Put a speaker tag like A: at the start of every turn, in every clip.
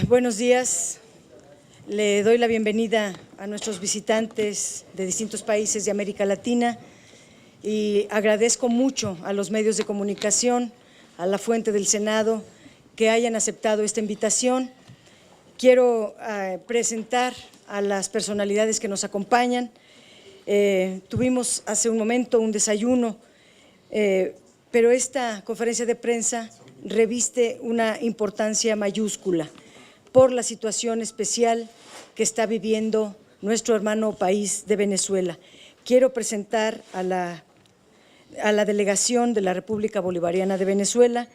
A: Buenos días. Le doy la bienvenida a nuestros visitantes de distintos países de América Latina y agradezco mucho a los medios de comunicación, a la fuente del Senado, que hayan aceptado esta invitación. Quiero presentar a las personalidades que nos acompañan. Tuvimos hace un momento un desayuno, pero esta conferencia de prensa reviste una importancia mayúscula por la situación especial que está viviendo nuestro hermano país de Venezuela. Quiero presentar a la delegación de la República Bolivariana de Venezuela,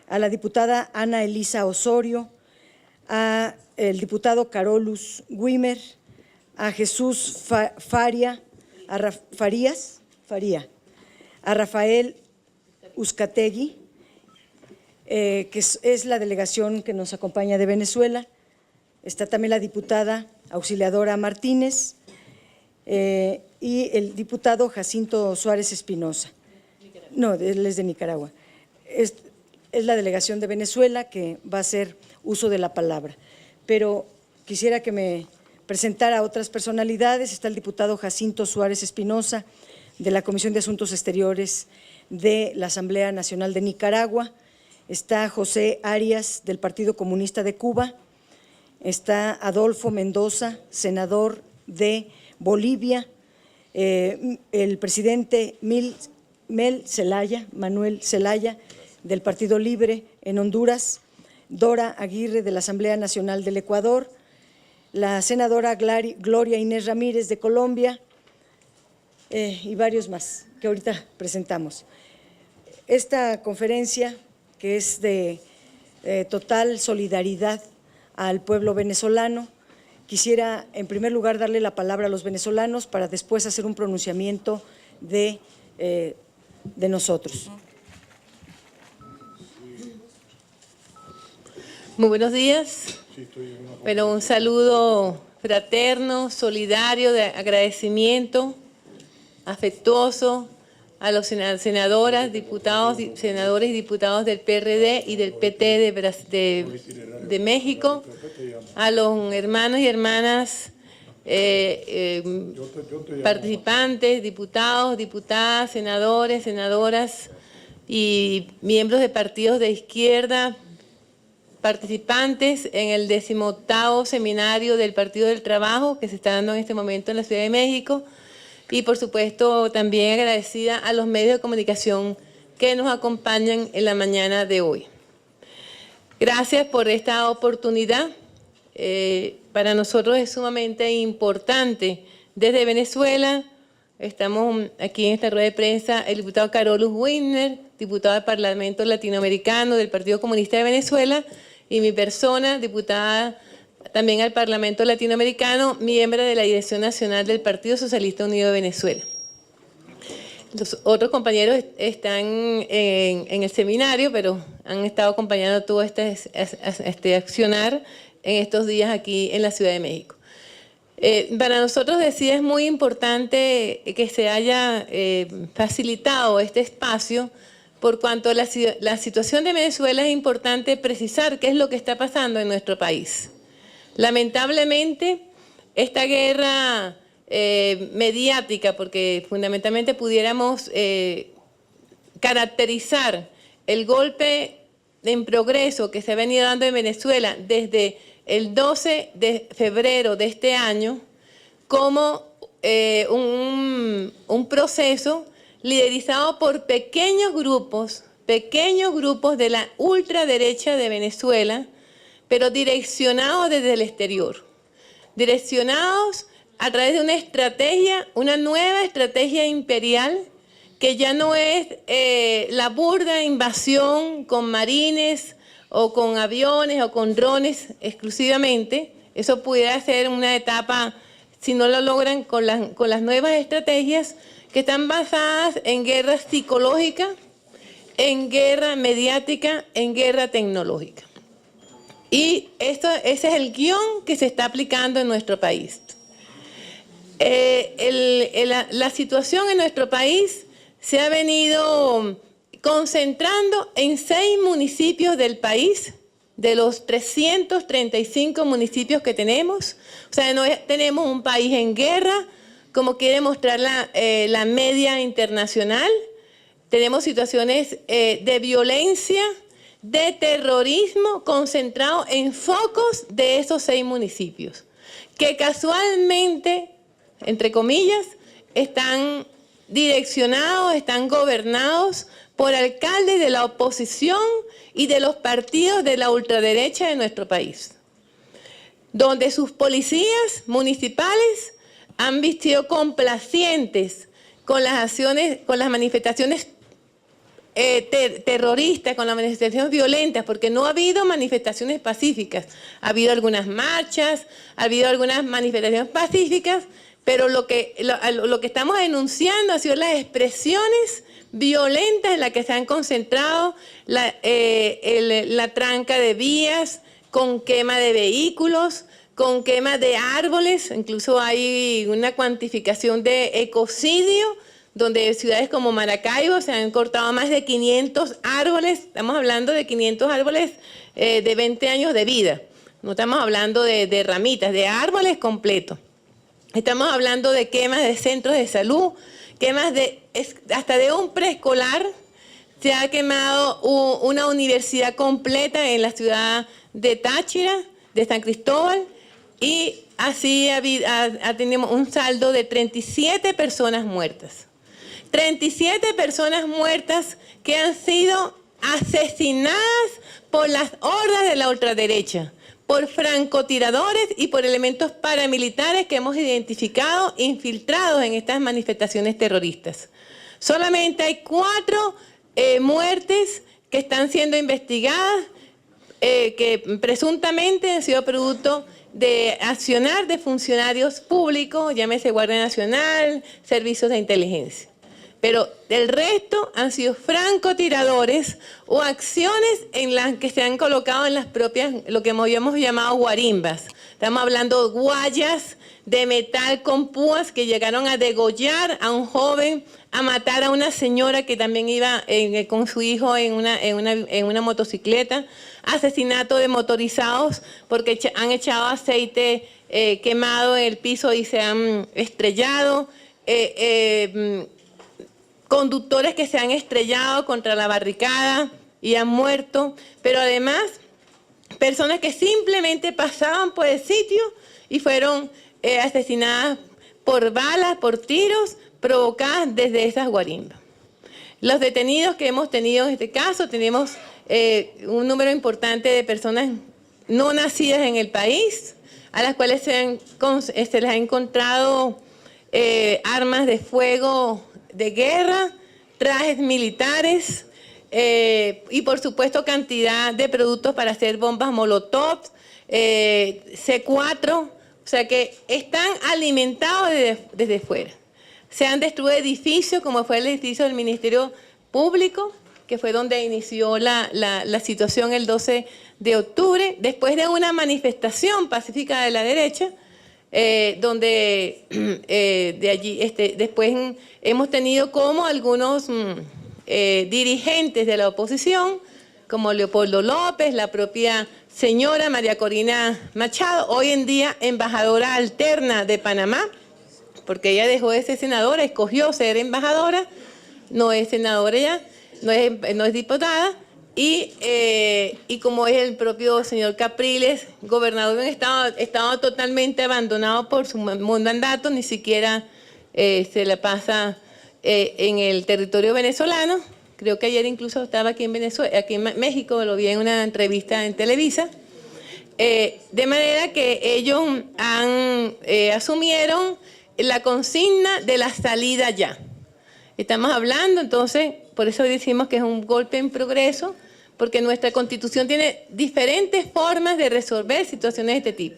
A: a la diputada Ana Elisa Osorio, a el diputado Carolus Wimmer, a Jesús Faria, a Rafael Uzcategui, que es la delegación que nos acompaña de Venezuela. Está también la diputada Auxiliadora Martínez y el diputado Jacinto Suárez Espinosa. No, él es de Nicaragua. Es la delegación de Venezuela que va a hacer uso de la palabra. Pero quisiera que me presentara a otras personalidades. Está el diputado Jacinto Suárez Espinosa, de la Comisión de Asuntos Exteriores de la Asamblea Nacional de Nicaragua. Está José Arias, del Partido Comunista de Cuba. Está Adolfo Mendoza, senador de Bolivia. El presidente Manuel Zelaya, del Partido Libre en Honduras. Dora Aguirre, de la Asamblea Nacional del Ecuador. La senadora Gloria Inés Ramírez, de Colombia. Y varios más que ahorita presentamos. Esta conferencia, que es de total solidaridad al pueblo venezolano, quisiera en primer lugar darle la palabra a los venezolanos para después hacer un pronunciamiento de nosotros.
B: Muy buenos días. Bueno, un saludo fraterno, solidario, de agradecimiento, afectuoso a los senadoras, diputados, senadores y diputados del PRD y del PT de México, a los hermanos y hermanas participantes, diputados, diputadas, senadores, senadoras y miembros de partidos de izquierda, participantes en el 18º seminario del Partido del Trabajo que se está dando en este momento en la Ciudad de México. Y, por supuesto, también agradecida a los medios de comunicación que nos acompañan en la mañana de hoy. Gracias por esta oportunidad. Para nosotros es sumamente importante. Desde Venezuela, estamos aquí en esta rueda de prensa, el diputado Carolus Wimmer, diputado del Parlamento Latinoamericano del Partido Comunista de Venezuela, y mi persona, diputada también al Parlamento Latinoamericano, miembro de la Dirección Nacional del Partido Socialista Unido de Venezuela. Los otros compañeros están en el seminario, pero han estado acompañando todo este accionar en estos días aquí en la Ciudad de México. Para nosotros es muy importante que se haya facilitado este espacio, por cuanto la situación de Venezuela es importante precisar qué es lo que está pasando en nuestro país. Lamentablemente, esta guerra mediática, porque fundamentalmente pudiéramos caracterizar el golpe en progreso que se ha venido dando en Venezuela desde el 12 de febrero de este año como un proceso liderizado por pequeños grupos de la ultraderecha de Venezuela, pero direccionados desde el exterior, direccionados a través de una estrategia, una nueva estrategia imperial, que ya no es la burda invasión con marines o con aviones o con drones exclusivamente. Eso pudiera ser una etapa, si no lo logran, con las nuevas estrategias que están basadas en guerra psicológica, en guerra mediática, en guerra tecnológica. Y ese es el guión que se está aplicando en nuestro país. La situación en nuestro país se ha venido concentrando en 6 municipios del país, de los 335 municipios que tenemos. O sea, no tenemos un país en guerra, como quiere mostrar la media internacional. Tenemos situaciones de violencia, de terrorismo concentrado en focos de esos 6 municipios, que casualmente, entre comillas, están direccionados, están gobernados por alcaldes de la oposición y de los partidos de la ultraderecha de nuestro país, donde sus policías municipales han vistido complacientes con las acciones, con las manifestaciones terroristas, con las manifestaciones violentas, porque no ha habido manifestaciones pacíficas. Ha habido algunas marchas, ha habido algunas manifestaciones pacíficas, pero lo que estamos denunciando ha sido las expresiones violentas en las que se han concentrado la tranca de vías, con quema de vehículos, con quema de árboles. Incluso hay una cuantificación de ecocidio, donde ciudades como Maracaibo se han cortado más de 500 árboles. Estamos hablando de 500 árboles de 20 años de vida. No estamos hablando de ramitas, de árboles completos. Estamos hablando de quemas de centros de salud, quemas hasta de un preescolar. Se ha quemado una universidad completa en la ciudad de Táchira, de San Cristóbal, y así tenemos un saldo de 37 personas muertas. 37 personas muertas que han sido asesinadas por las hordas de la ultraderecha, por francotiradores y por elementos paramilitares que hemos identificado infiltrados en estas manifestaciones terroristas. Solamente hay 4 muertes que están siendo investigadas, que presuntamente han sido producto de accionar de funcionarios públicos, llámese Guardia Nacional, servicios de inteligencia. Pero el resto han sido francotiradores o acciones en las que se han colocado en las propias, lo que habíamos llamado guarimbas. Estamos hablando de guayas de metal con púas que llegaron a degollar a un joven, a matar a una señora que también iba con su hijo en una motocicleta, asesinato de motorizados porque han echado aceite quemado en el piso y se han estrellado, conductores que se han estrellado contra la barricada y han muerto, pero además personas que simplemente pasaban por el sitio y fueron asesinadas por balas, por tiros provocadas desde esas guarimbas. Los detenidos que hemos tenido en este caso, tenemos un número importante de personas no nacidas en el país, a las cuales se les ha encontrado armas de fuego de guerra, trajes militares y por supuesto cantidad de productos para hacer bombas molotov, C4, o sea que están alimentados desde fuera. Se han destruido edificios como fue el edificio del Ministerio Público, que fue donde inició la situación el 12 de octubre, después de una manifestación pacífica de la derecha, donde de allí después hemos tenido como algunos dirigentes de la oposición, como Leopoldo López, la propia señora María Corina Machado, hoy en día embajadora alterna de Panamá, porque ella dejó de ser senadora, escogió ser embajadora, no es senadora ya, no es diputada, y como es el propio señor Capriles, gobernador de un estado totalmente abandonado por su mandato, ni siquiera se la pasa en el territorio venezolano. Creo que ayer incluso estaba aquí en Venezuela, aquí en México, lo vi en una entrevista en Televisa. De manera que ellos asumieron la consigna de la salida ya. Estamos hablando, entonces, por eso decimos que es un golpe en progreso, porque nuestra Constitución tiene diferentes formas de resolver situaciones de este tipo.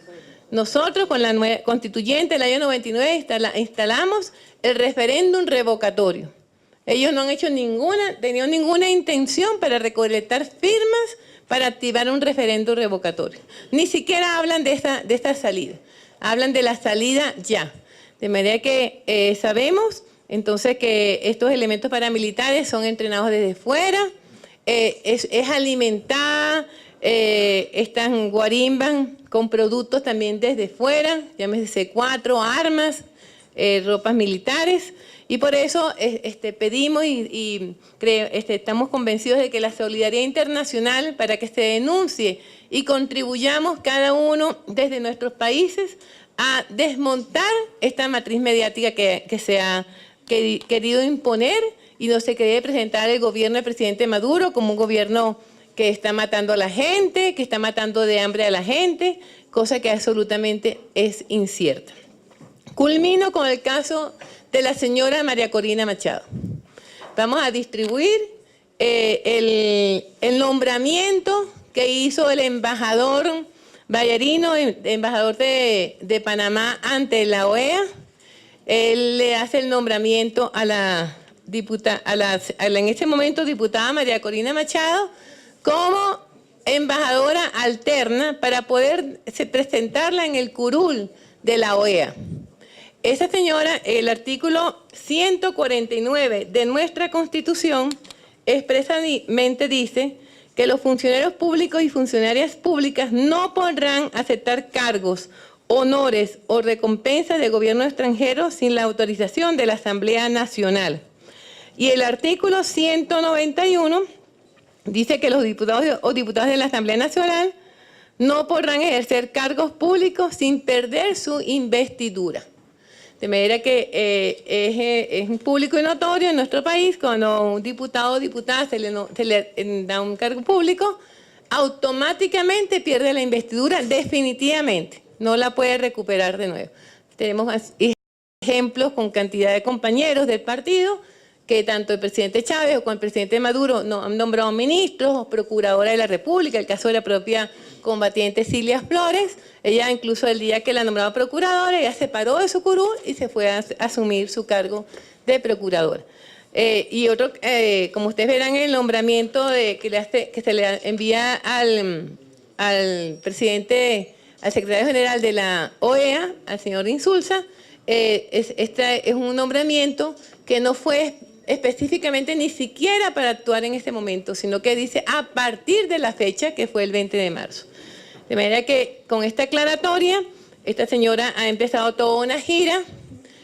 B: Nosotros, con la nueva constituyente del año 99, instalamos el referéndum revocatorio. Ellos no han hecho tenían ninguna intención para recolectar firmas para activar un referéndum revocatorio. Ni siquiera hablan de esta salida. Hablan de la salida ya. De manera que sabemos Entonces, que estos elementos paramilitares son entrenados desde fuera, es alimentada estas guarimbas con productos también desde fuera, llámese C4, armas, ropas militares, y por eso pedimos estamos convencidos de que la solidaridad internacional, para que se denuncie y contribuyamos cada uno desde nuestros países a desmontar esta matriz mediática que se ha querido imponer y no se quiere presentar el gobierno del presidente Maduro como un gobierno que está matando a la gente, que está matando de hambre a la gente, cosa que absolutamente es incierta. Culmino con el caso de la señora María Corina Machado. Vamos a distribuir el nombramiento que hizo el embajador Vallarino, embajador de Panamá ante la OEA. Él le hace el nombramiento a la en ese momento diputada María Corina Machado como embajadora alterna para poder presentarla en el curul de la OEA. Esa señora, el artículo 149 de nuestra Constitución expresamente dice que los funcionarios públicos y funcionarias públicas no podrán aceptar cargos, honores o recompensas de gobierno extranjero sin la autorización de la Asamblea Nacional. Y el artículo 191 dice que los diputados o diputadas de la Asamblea Nacional no podrán ejercer cargos públicos sin perder su investidura. De manera que es un público y notorio en nuestro país, cuando un diputado o diputada se le da un cargo público, automáticamente pierde la investidura definitivamente, no la puede recuperar de nuevo. Tenemos ejemplos con cantidad de compañeros del partido que tanto el presidente Chávez como el presidente Maduro han nombrado ministros o procuradora de la República, el caso de la propia combatiente Cilia Flores. Ella incluso el día que la nombraba procuradora, ella se paró de su curul y se fue a asumir su cargo de procuradora. Y otro, como ustedes verán, el nombramiento que se le envía al presidente, al secretario general de la OEA, al señor Insulza, es un nombramiento que no fue específicamente ni siquiera para actuar en este momento, sino que dice a partir de la fecha que fue el 20 de marzo. De manera que con esta aclaratoria, esta señora ha empezado toda una gira,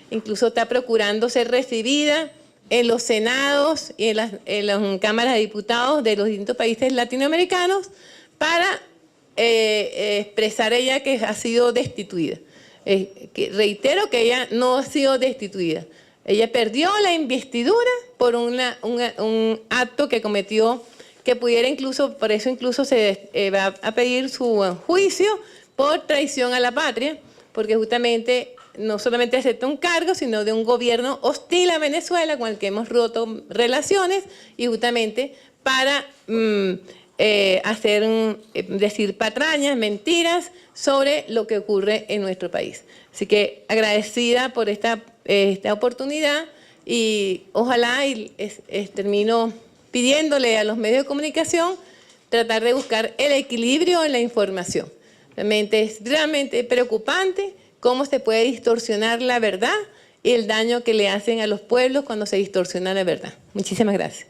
B: incluso está procurando ser recibida en los senados y en las cámaras de diputados de los distintos países latinoamericanos para expresar ella que ha sido destituida. Reitero que ella no ha sido destituida. Ella perdió la investidura por un acto que cometió, que pudiera incluso, por eso incluso se va a pedir su juicio por traición a la patria, porque justamente no solamente acepta un cargo, sino de un gobierno hostil a Venezuela con el que hemos roto relaciones y justamente para decir patrañas, mentiras sobre lo que ocurre en nuestro país. Así que agradecida por esta oportunidad y ojalá termino pidiéndole a los medios de comunicación tratar de buscar el equilibrio en la información. Es realmente preocupante cómo se puede distorsionar la verdad y el daño que le hacen a los pueblos cuando se distorsiona la verdad. Muchísimas gracias.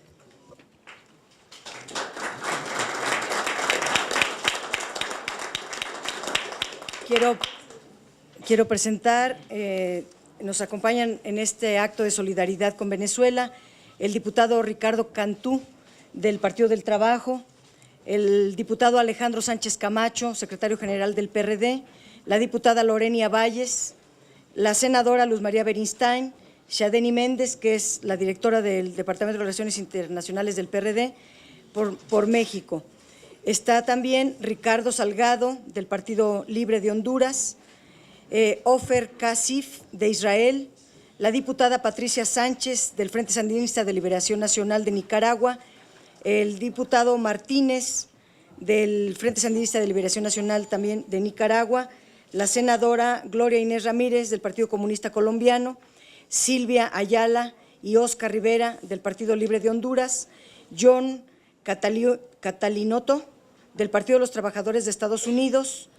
A: Quiero presentar, nos acompañan en este acto de solidaridad con Venezuela, el diputado Ricardo Cantú, del Partido del Trabajo, el diputado Alejandro Sánchez Camacho, secretario general del PRD, la diputada Lorenia Valles, la senadora Luz María Beristain, Shadeni Méndez, que es la directora del Departamento de Relaciones Internacionales del PRD, por México. Está también Ricardo Salgado, del Partido Libre de Honduras, Ofer Kasif, de Israel, la diputada Patricia Sánchez, del Frente Sandinista de Liberación Nacional de Nicaragua, el diputado Martínez, del Frente Sandinista de Liberación Nacional también de Nicaragua, la senadora Gloria Inés Ramírez, del Partido Comunista Colombiano, Silvia Ayala y Oscar Rivera, del Partido Libre de Honduras, John Catalinoto, del Partido de los Trabajadores de Estados Unidos,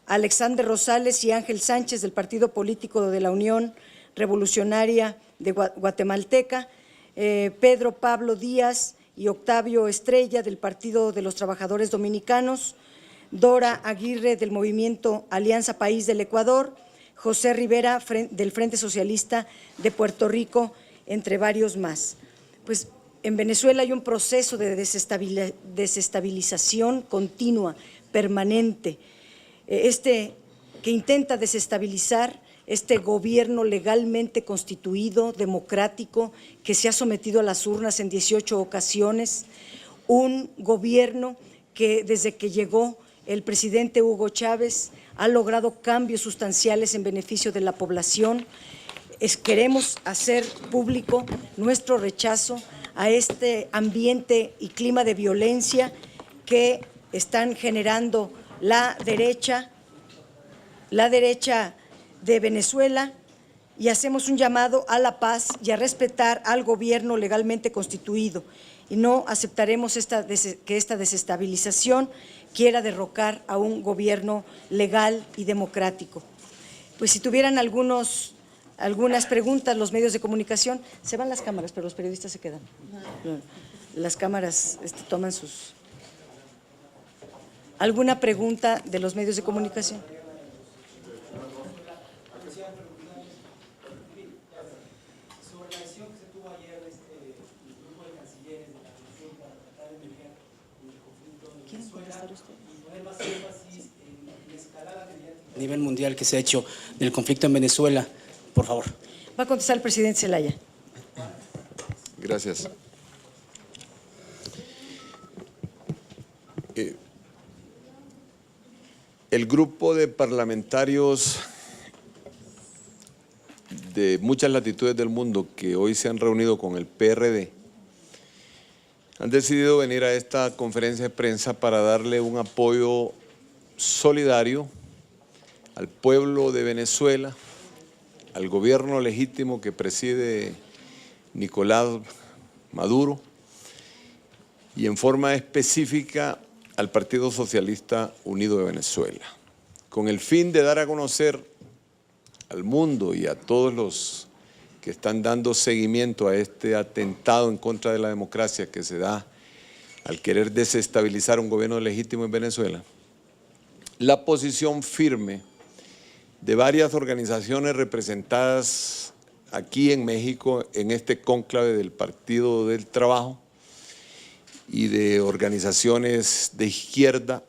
A: Alexander Rosales y Ángel Sánchez, del Partido Político de la Unión Revolucionaria Guatemalteca, Pedro Pablo Díaz y Octavio Estrella del Partido de los Trabajadores Dominicanos, Dora Aguirre del Movimiento Alianza País del Ecuador, José Rivera del Frente Socialista de Puerto Rico, entre varios más. Pues en Venezuela hay un proceso de desestabilización continua, permanente, que intenta desestabilizar este gobierno legalmente constituido, democrático, que se ha sometido a las urnas en 18 ocasiones, un gobierno que desde que llegó el presidente Hugo Chávez ha logrado cambios sustanciales en beneficio de la población. Queremos hacer público nuestro rechazo a este ambiente y clima de violencia que están generando la derecha de Venezuela, y hacemos un llamado a la paz y a respetar al gobierno legalmente constituido, y no aceptaremos que esta desestabilización quiera derrocar a un gobierno legal y democrático. Pues si tuvieran algunas preguntas los medios de comunicación, se van las cámaras, pero los periodistas se quedan. Las cámaras toman sus… ¿Alguna pregunta de los medios de comunicación? ¿Quieren contestar ustedes?
C: A nivel mundial que se ha hecho del conflicto en Venezuela, por favor.
A: Va a contestar el presidente Zelaya.
D: Gracias. El grupo de parlamentarios de muchas latitudes del mundo que hoy se han reunido con el PRD han decidido venir a esta conferencia de prensa para darle un apoyo solidario al pueblo de Venezuela, al gobierno legítimo que preside Nicolás Maduro y en forma específica al Partido Socialista Unido de Venezuela, con el fin de dar a conocer al mundo y a todos los que están dando seguimiento a este atentado en contra de la democracia que se da al querer desestabilizar un gobierno legítimo en Venezuela, la posición firme de varias organizaciones representadas aquí en México en este cónclave del Partido del Trabajo y de organizaciones de izquierda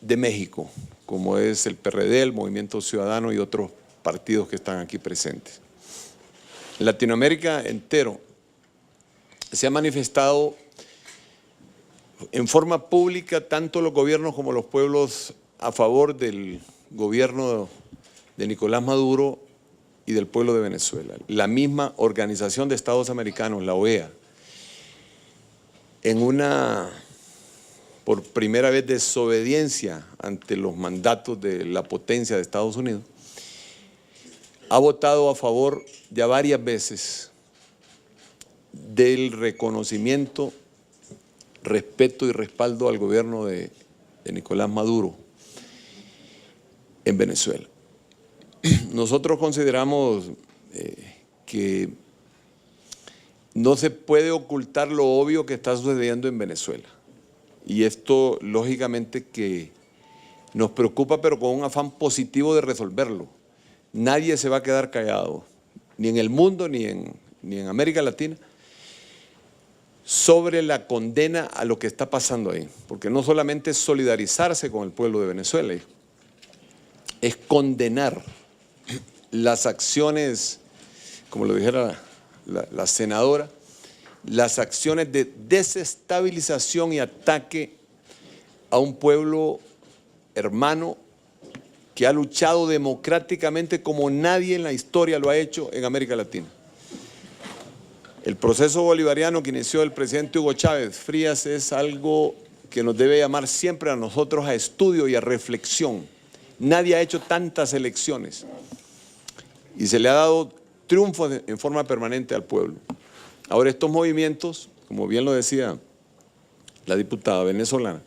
D: de México, como es el PRD, el Movimiento Ciudadano y otros partidos que están aquí presentes. En Latinoamérica entero se ha manifestado en forma pública tanto los gobiernos como los pueblos a favor del gobierno de Nicolás Maduro y del pueblo de Venezuela. La misma Organización de Estados Americanos, la OEA, en una, por primera vez, desobediencia ante los mandatos de la potencia de Estados Unidos, ha votado a favor ya varias veces del reconocimiento, respeto y respaldo al gobierno de Nicolás Maduro en Venezuela. Nosotros consideramos que no se puede ocultar lo obvio que está sucediendo en Venezuela. Y esto, lógicamente, que nos preocupa, pero con un afán positivo de resolverlo. Nadie se va a quedar callado, ni en el mundo, ni en América Latina, sobre la condena a lo que está pasando ahí. Porque no solamente es solidarizarse con el pueblo de Venezuela, es condenar las acciones, como lo dijera la senadora, las acciones de desestabilización y ataque a un pueblo hermano que ha luchado democráticamente como nadie en la historia lo ha hecho en América Latina. El proceso bolivariano que inició el presidente Hugo Chávez Frías es algo que nos debe llamar siempre a nosotros a estudio y a reflexión. Nadie ha hecho tantas elecciones y se le ha dado triunfo en forma permanente al pueblo. Ahora estos movimientos, como bien lo decía la diputada venezolana,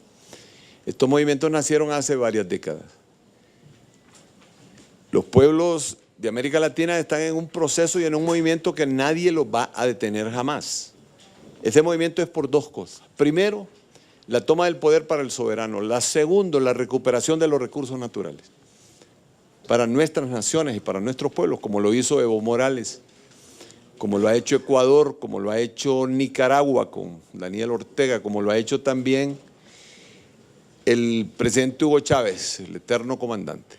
D: estos movimientos nacieron hace varias décadas. Los pueblos de América Latina están en un proceso y en un movimiento que nadie los va a detener jamás. Ese movimiento es por dos cosas. Primero, la toma del poder para el soberano. La segunda, la recuperación de los recursos naturales para nuestras naciones y para nuestros pueblos, como lo hizo Evo Morales, como lo ha hecho Ecuador, como lo ha hecho Nicaragua con Daniel Ortega, como lo ha hecho también el presidente Hugo Chávez, el eterno comandante.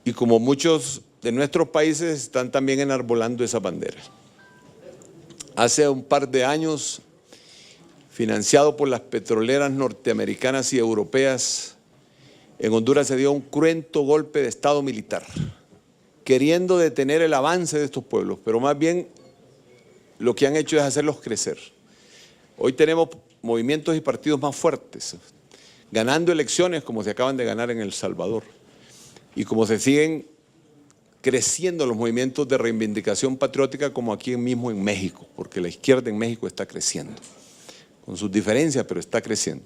D: Y como muchos de nuestros países están también enarbolando esa bandera. Hace un par de años, financiado por las petroleras norteamericanas y europeas, en Honduras se dio un cruento golpe de Estado militar, queriendo detener el avance de estos pueblos, pero más bien lo que han hecho es hacerlos crecer. Hoy tenemos movimientos y partidos más fuertes, ganando elecciones como se acaban de ganar en El Salvador, y como se siguen creciendo los movimientos de reivindicación patriótica como aquí mismo en México, porque la izquierda en México está creciendo, con sus diferencias, pero está creciendo.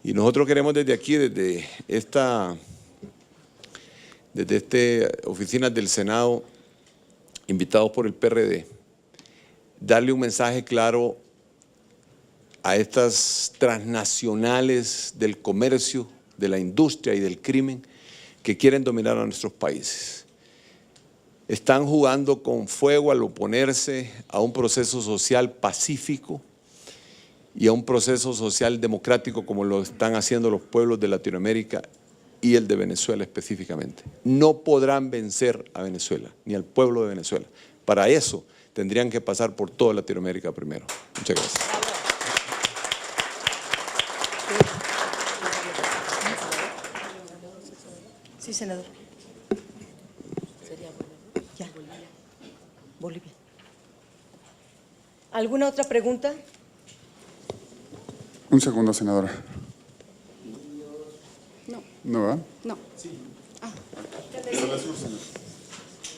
D: Y nosotros queremos desde aquí, desde esta oficinas del Senado, invitados por el PRD, darle un mensaje claro a estas transnacionales del comercio, de la industria y del crimen que quieren dominar a nuestros países. Están jugando con fuego al oponerse a un proceso social pacífico y a un proceso social democrático como lo están haciendo los pueblos de Latinoamérica y el de Venezuela específicamente. No podrán vencer a Venezuela, ni al pueblo de Venezuela. Para eso tendrían que pasar por toda Latinoamérica primero. Muchas gracias.
A: Sí, senador. Ya. Bolivia. ¿Alguna otra pregunta?
E: Un segundo, senadora.
F: No.
E: ¿No va?
F: No.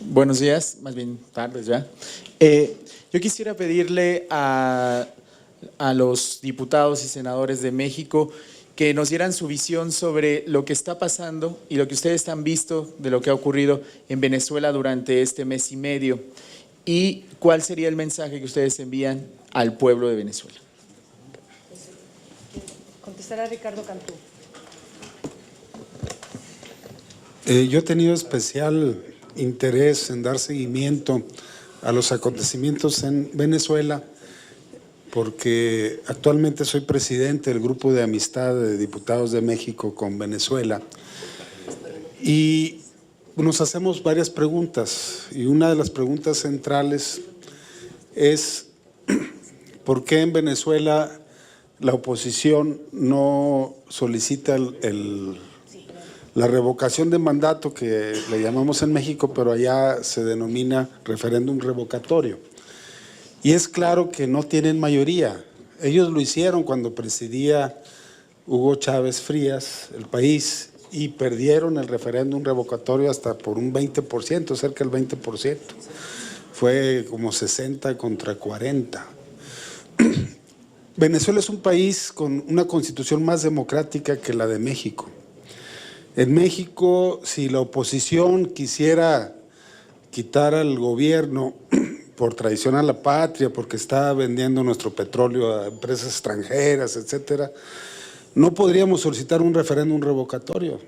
G: Buenos días, más bien tardes ya. Yo quisiera pedirle a los diputados y senadores de México que nos dieran su visión sobre lo que está pasando y lo que ustedes han visto de lo que ha ocurrido en Venezuela durante este mes y medio y cuál sería el mensaje que ustedes envían al pueblo de Venezuela.
A: Contestará Ricardo Cantú.
H: Yo he tenido especial interés en dar seguimiento a los acontecimientos en Venezuela porque actualmente soy presidente del Grupo de Amistad de Diputados de México con Venezuela y nos hacemos varias preguntas y una de las preguntas centrales es ¿por qué en Venezuela la oposición no solicita la revocación de mandato que le llamamos en México, pero allá se denomina referéndum revocatorio? Y es claro que no tienen mayoría. Ellos lo hicieron cuando presidía Hugo Chávez Frías el país y perdieron el referéndum revocatorio hasta por un 20%, cerca del 20%. Fue como 60 contra 40. Venezuela es un país con una constitución más democrática que la de México. En México, si la oposición quisiera quitar al gobierno por traición a la patria, porque está vendiendo nuestro petróleo a empresas extranjeras, etcétera, no podríamos solicitar un referéndum revocatorio.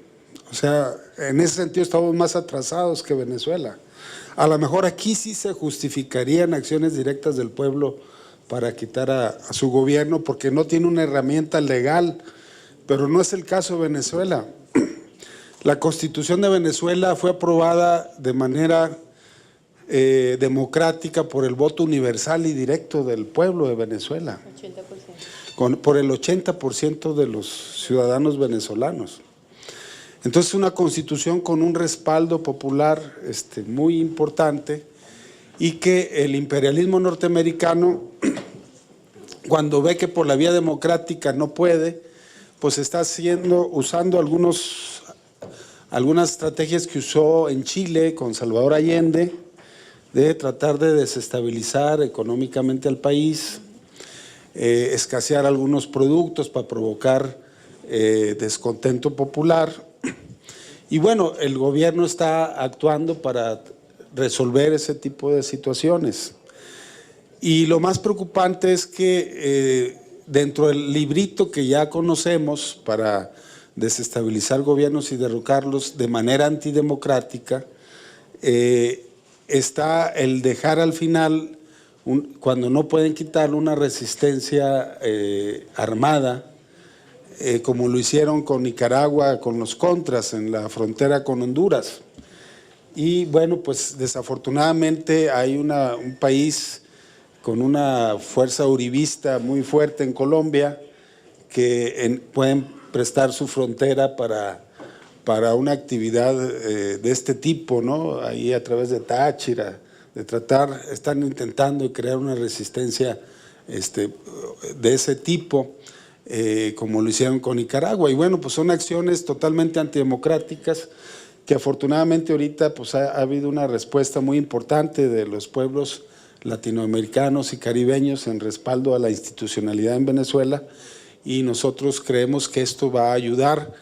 H: O sea, en ese sentido estamos más atrasados que Venezuela. A lo mejor aquí sí se justificarían acciones directas del pueblo para quitar a su gobierno, porque no tiene una herramienta legal, pero no es el caso de Venezuela. La Constitución de Venezuela fue aprobada de manera democrática por el voto universal y directo del pueblo de Venezuela,
B: 80%.
H: Por el 80% de los ciudadanos venezolanos. Entonces, una constitución con un respaldo popular muy importante y que el imperialismo norteamericano, cuando ve que por la vía democrática no puede, pues está usando algunas estrategias que usó en Chile con Salvador Allende, de tratar de desestabilizar económicamente al país, escasear algunos productos para provocar descontento popular Y bueno, el gobierno está actuando para resolver ese tipo de situaciones. Y lo más preocupante es que dentro del librito que ya conocemos para desestabilizar gobiernos y derrocarlos de manera antidemocrática, está el dejar al final, cuando no pueden quitarle, una resistencia armada, como lo hicieron con Nicaragua, con los contras en la frontera con Honduras. Y bueno, pues desafortunadamente hay un país con una fuerza uribista muy fuerte en Colombia que pueden prestar su frontera para una actividad de este tipo, ¿no? Ahí a través de Táchira, están intentando crear una resistencia de ese tipo, como lo hicieron con Nicaragua. Y bueno, pues son acciones totalmente antidemocráticas que afortunadamente ahorita pues ha habido una respuesta muy importante de los pueblos latinoamericanos y caribeños en respaldo a la institucionalidad en Venezuela, y nosotros creemos que esto va a ayudar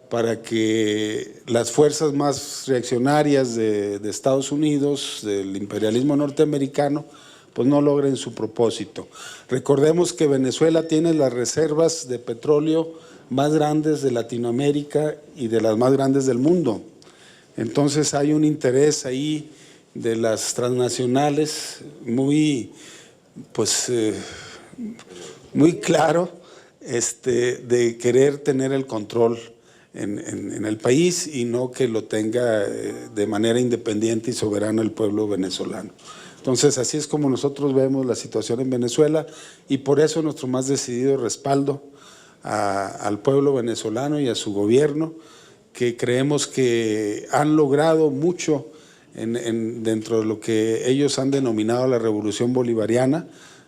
H: para que las fuerzas más reaccionarias de Estados Unidos, del imperialismo norteamericano, pues no logren su propósito. Recordemos que Venezuela tiene las reservas de petróleo más grandes de Latinoamérica y de las más grandes del mundo. Entonces hay un interés ahí de las transnacionales muy claro de querer tener el control en el país y no que lo tenga de manera independiente y soberana el pueblo venezolano. Entonces así es como nosotros vemos la situación en Venezuela, y por eso nuestro más decidido respaldo al pueblo venezolano y a su gobierno, que creemos que han logrado mucho dentro de lo que ellos han denominado la revolución bolivariana.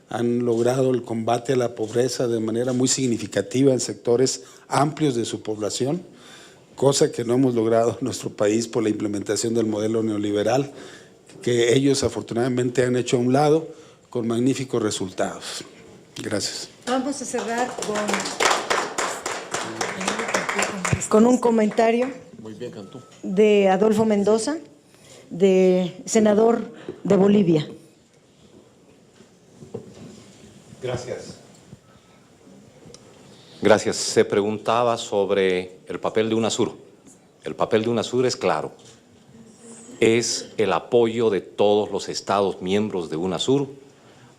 H: Han logrado el combate a la pobreza de manera muy significativa en sectores amplios de su población, cosa que no hemos logrado en nuestro país por la implementación del modelo neoliberal, que ellos afortunadamente han hecho a un lado con magníficos resultados. Gracias.
A: Vamos a cerrar con un comentario de Adolfo Mendoza, senador de Bolivia.
E: Gracias. Se preguntaba sobre el papel de UNASUR. El papel de UNASUR es claro. Es el apoyo de todos los estados miembros de UNASUR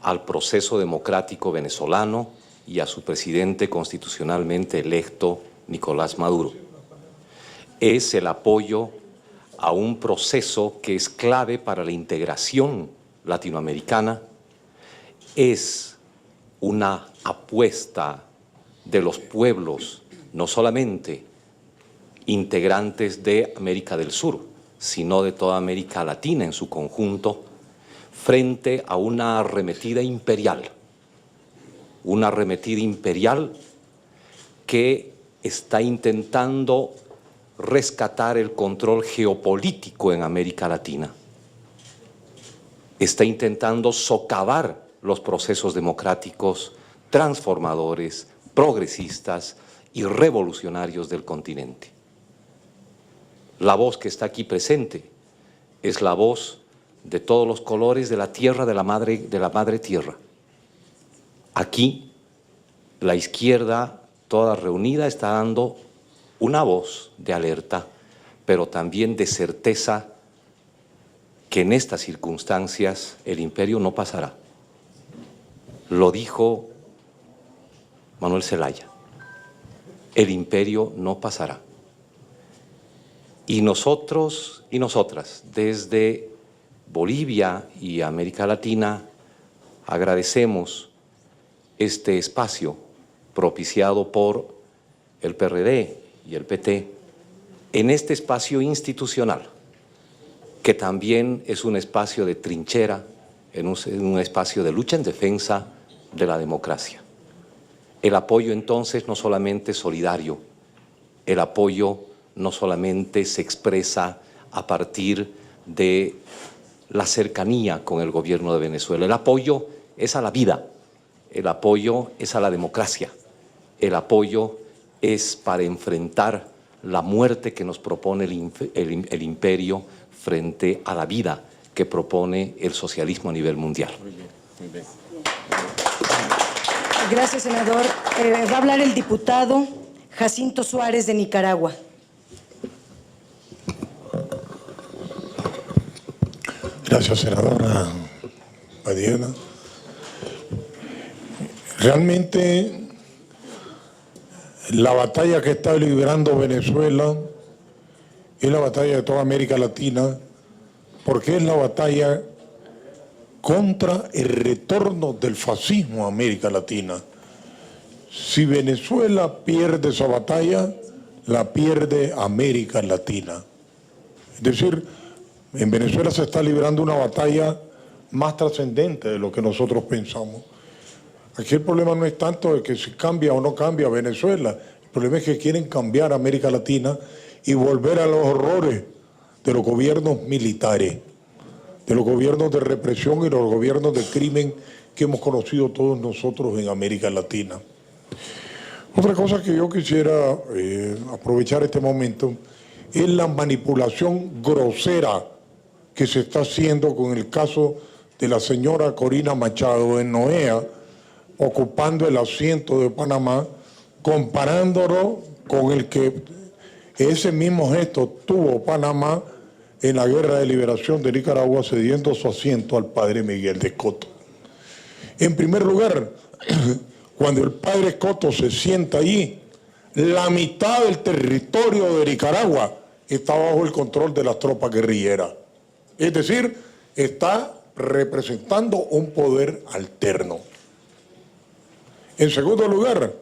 E: al proceso democrático venezolano y a su presidente constitucionalmente electo, Nicolás Maduro. Es el apoyo a un proceso que es clave para la integración latinoamericana. Es una apuesta de los pueblos, no solamente integrantes de América del Sur, sino de toda América Latina en su conjunto, frente a una arremetida imperial que está intentando rescatar el control geopolítico en América Latina, está intentando socavar los procesos democráticos transformadores, progresistas y revolucionarios del continente. La voz que está aquí presente es la voz de todos los colores de la tierra, de la madre tierra. Aquí, la izquierda toda reunida está dando una voz de alerta, pero también de certeza que en estas circunstancias el imperio no pasará. Lo dijo Manuel Zelaya, el imperio no pasará. Y nosotros y nosotras, desde Bolivia y América Latina, agradecemos este espacio propiciado por el PRD y el PT, en este espacio institucional, que también es un espacio de trinchera, en un espacio de lucha en defensa de la democracia. El apoyo entonces no solamente es solidario, el apoyo no solamente se expresa a partir de la cercanía con el gobierno de Venezuela, el apoyo es a la vida, el apoyo es a la democracia, el apoyo es para enfrentar la muerte que nos propone el imperio frente a la vida que propone el socialismo a nivel mundial.
D: Muy bien, muy bien.
A: Gracias, senador. Va a hablar el diputado Jacinto Suárez de Nicaragua.
F: Gracias, senadora Padilla. Realmente la batalla que está librando Venezuela es la batalla de toda América Latina, porque es la batalla contra el retorno del fascismo a América Latina. Si Venezuela pierde esa batalla, la pierde América Latina. Es decir, en Venezuela se está librando una batalla más trascendente de lo que nosotros pensamos. Aquí el problema no es tanto de que si cambia o no cambia Venezuela, el problema es que quieren cambiar América Latina y volver a los horrores de los gobiernos militares, de los gobiernos de represión y los gobiernos de crimen que hemos conocido todos nosotros en América Latina. Otra cosa que yo quisiera aprovechar este momento es la manipulación grosera que se está haciendo con el caso de la señora Corina Machado en NOEA, ocupando el asiento de Panamá, comparándolo con el que ese mismo gesto tuvo Panamá en la Guerra de Liberación de Nicaragua, cediendo su asiento al padre Miguel de Escoto. En primer lugar, cuando el padre Escoto se sienta allí, la mitad del territorio de Nicaragua está bajo el control de las tropas guerrilleras. Es decir, está representando un poder alterno. En segundo lugar,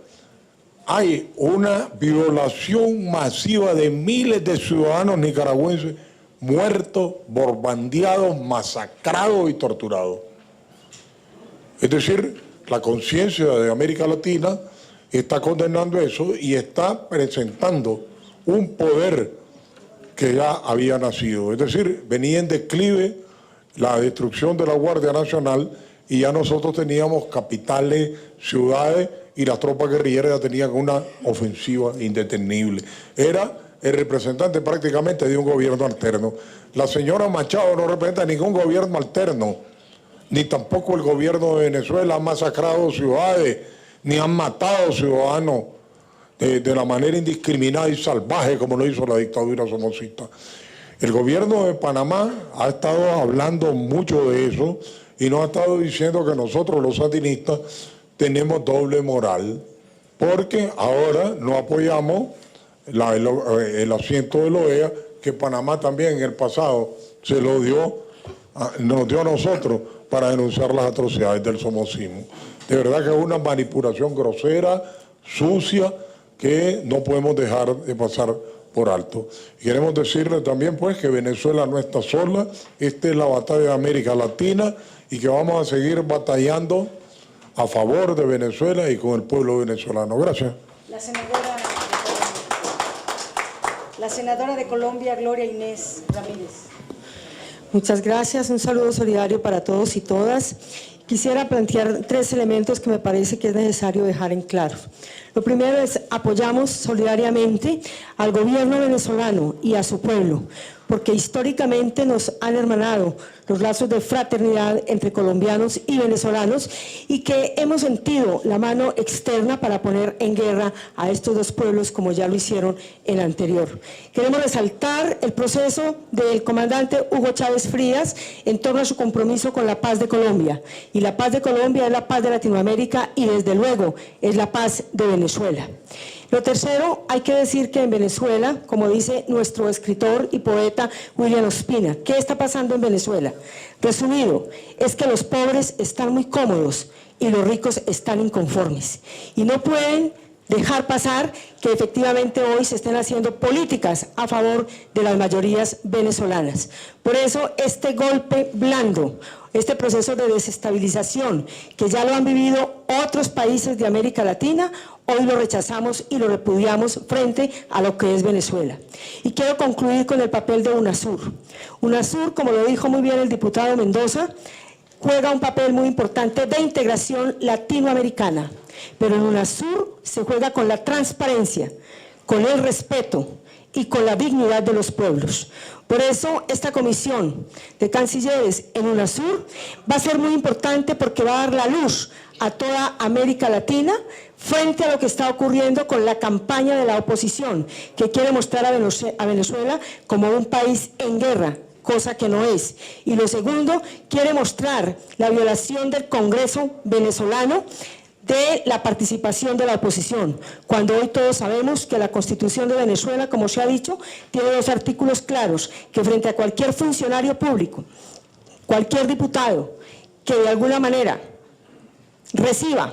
F: hay una violación masiva de miles de ciudadanos nicaragüenses muertos, bombardeados, masacrados y torturados. Es decir, la conciencia de América Latina está condenando eso y está presentando un poder que ya había nacido. Es decir, venía en declive la destrucción de la Guardia Nacional y ya nosotros teníamos capitales, ciudades y las tropas guerrilleras ya tenían una ofensiva indetenible. Era el representante prácticamente de un gobierno alterno. La señora Machado no representa ningún gobierno alterno, ni tampoco el gobierno de Venezuela ha masacrado ciudades, ni han matado ciudadanos de la manera indiscriminada y salvaje como lo hizo la dictadura somocista. El gobierno de Panamá ha estado hablando mucho de eso y nos ha estado diciendo que nosotros los sandinistas tenemos doble moral, porque ahora no apoyamos el asiento de la OEA, que Panamá también en el pasado se lo dio, nos dio a nosotros para denunciar las atrocidades del somocismo. De verdad que es una manipulación grosera, sucia, que no podemos dejar de pasar por alto. Y queremos decirle también pues que Venezuela no está sola, esta es la batalla de América Latina y que vamos a seguir batallando a favor de Venezuela y con el pueblo venezolano. Gracias.
A: La senadora de Colombia, Gloria Inés Ramírez.
I: Muchas gracias, un saludo solidario para todos y todas. Quisiera plantear 3 elementos que me parece que es necesario dejar en claro. Lo primero es, apoyamos solidariamente al gobierno venezolano y a su pueblo, porque históricamente nos han hermanado los lazos de fraternidad entre colombianos y venezolanos y que hemos sentido la mano externa para poner en guerra a estos dos pueblos como ya lo hicieron en la anterior. Queremos resaltar el proceso del comandante Hugo Chávez Frías en torno a su compromiso con la paz de Colombia. Y la paz de Colombia es la paz de Latinoamérica y desde luego es la paz de Venezuela. Lo tercero, hay que decir que en Venezuela, como dice nuestro escritor y poeta William Ospina, ¿qué está pasando en Venezuela? Resumido, es que los pobres están muy cómodos y los ricos están inconformes y no pueden dejar pasar que efectivamente hoy se estén haciendo políticas a favor de las mayorías venezolanas. Por eso este golpe blando, este proceso de desestabilización que ya lo han vivido otros países de América Latina, hoy lo rechazamos y lo repudiamos frente a lo que es Venezuela. Y quiero concluir con el papel de UNASUR. UNASUR, como lo dijo muy bien el diputado Mendoza, juega un papel muy importante de integración latinoamericana, pero en UNASUR se juega con la transparencia, con el respeto y con la dignidad de los pueblos. Por eso esta comisión de cancilleres en UNASUR va a ser muy importante porque va a dar la luz a toda América Latina frente a lo que está ocurriendo con la campaña de la oposición, que quiere mostrar a Venezuela como un país en guerra, cosa que no es. Y lo segundo, quiere mostrar la violación del Congreso venezolano de la participación de la oposición, cuando hoy todos sabemos que la Constitución de Venezuela, como se ha dicho, tiene 2 artículos claros, que frente a cualquier funcionario público, cualquier diputado que de alguna manera reciba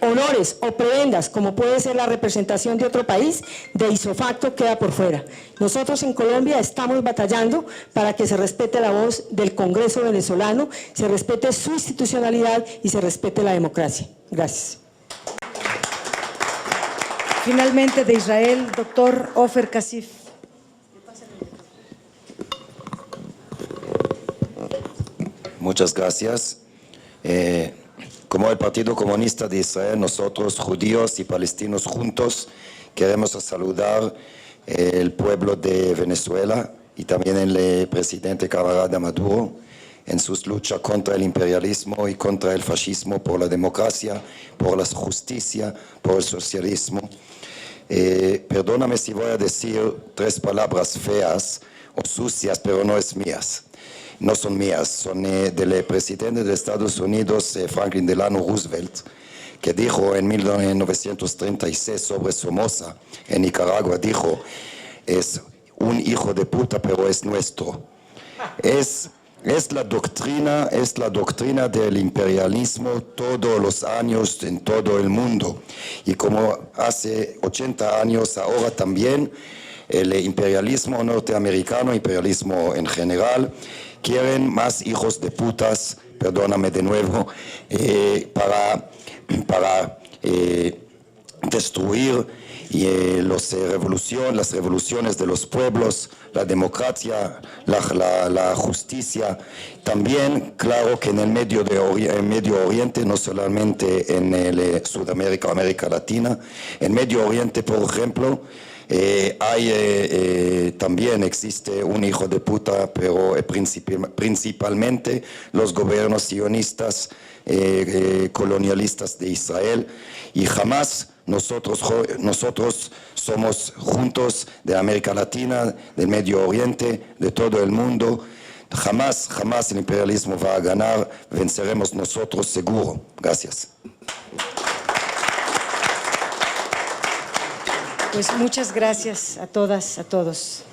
I: honores o prebendas, como puede ser la representación de otro país, de ipso facto queda por fuera. Nosotros en Colombia estamos batallando para que se respete la voz del Congreso venezolano, se respete su institucionalidad y se respete la democracia. Gracias.
A: Finalmente, de Israel, doctor Ofer Kasif.
J: Muchas gracias. Como el Partido Comunista de Israel, nosotros, judíos y palestinos juntos, queremos saludar el pueblo de Venezuela y también el presidente camarada Maduro en sus luchas contra el imperialismo y contra el fascismo, por la democracia, por la justicia, por el socialismo. Perdóname si voy a decir 3 palabras feas o sucias, pero no es mías. No son mías, son del presidente de Estados Unidos, Franklin Delano Roosevelt, que dijo en 1936 sobre Somoza, en Nicaragua, dijo, es un hijo de puta, pero es nuestro. Es la doctrina del imperialismo todos los años en todo el mundo. Y como hace 80 años, ahora también, el imperialismo norteamericano, imperialismo en general, quieren más hijos de putas, perdóname de nuevo, para destruir las revoluciones de los pueblos, la democracia, la justicia. También, claro que en el Medio Oriente, no solamente en Sudamérica o América Latina, en Medio Oriente, por ejemplo, también existe un hijo de puta, pero principalmente los gobiernos sionistas, colonialistas de Israel, y jamás nosotros somos juntos de América Latina, del Medio Oriente, de todo el mundo. Jamás el imperialismo va a ganar, venceremos nosotros seguro. Gracias.
A: Pues muchas gracias a todas, a todos.